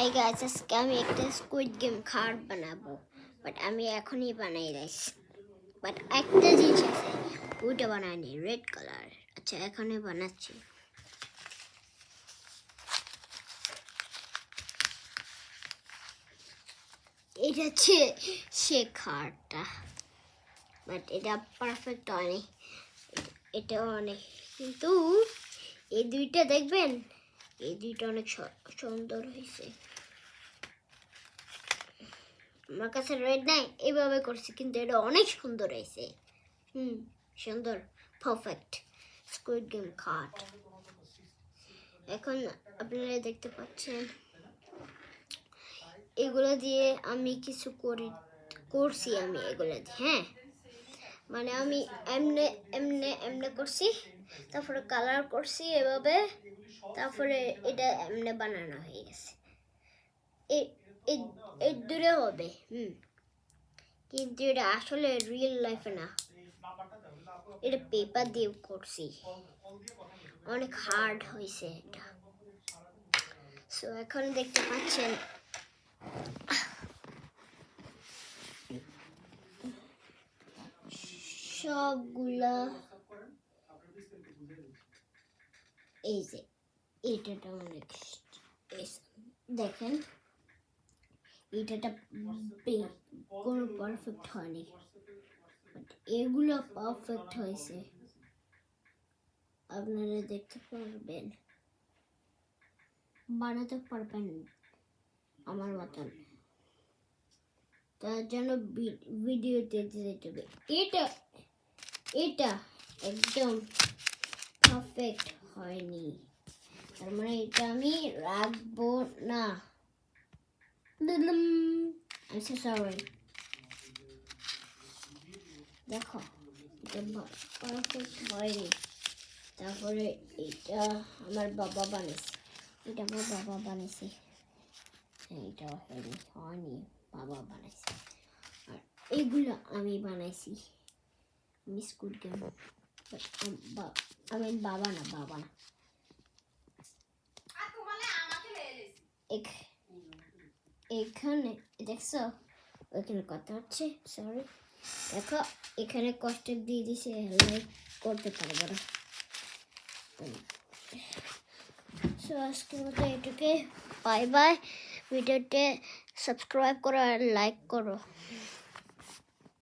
এই গাইস আজকে আমি একটা স্কুইড গেম কার্ড বানাবো বাট আমি এখনই বানাই রাইছি বাট একটা জিনিস আছে ওইটা বানাইনি রেড কালার আচ্ছা এখনই বানাচ্ছি এটা হচ্ছে সে কার্ডটা বাট এটা পারফেক্ট হয়নি এটা অনেক কিন্তু এই দুইটা দেখবেন এই দুইটা অনেক সুন্দর হয়েছে আমার কাছে রেড নাই এইভাবে করছি কিন্তু এটা অনেক সুন্দর হয়েছে সুন্দর পারফেক্ট স্কুইড গেম কার্ড এখন আপনারা দেখতে পাচ্ছেন এগুলো দিয়ে আমি কিছু করছি আমি এগুলো দিয়ে হ্যাঁ মানে আমি এমনে এমনে এমনে করছি তারপরে কালার করছি এভাবে তারপরে এটা এমনে বানানো হয়ে গেছে এর দূরে হবে কিন্তু এটা আসলে রিয়েল লাইফে না এটা পেপার দিয়ে করছি অনেক হার্ড হয়েছে এটা সো এখন দেখতে পাচ্ছেন সবগুলা এই যে এটাটা অনেক দেখেন এটাটা কোনো পারফেক্ট হয়নি এগুলো পারফেক্ট হয়েছে আপনারা দেখতে পারবেন বানাতে পারবেন আমার মতন তার জন্য ভিডিওতে যেতে হবে এটা এটা একদম পারফেক্ট হয়নি তার মানে এটা আমি রাখবো না I'm so sorry দেখো এটা পারফেক্ট হয়নি তারপরে এটা আমার বাবা বানিয়েছে এটা আমার বাবা বানিয়েছে এটা হয়নি বাবা বানাইছে আর এইগুলো আমি বানাইছি বিস্কুট গেম আমি বাবা না এখানে দেখছো ওইখানে কথা হচ্ছে সরি দেখো এখানে কষ্ট দিয়ে দিছে লাইক করতে পারবো না সো আজকের মতো এটুকে বাই বাই ভিডিওতে সাবস্ক্রাইব করো আর লাইক করো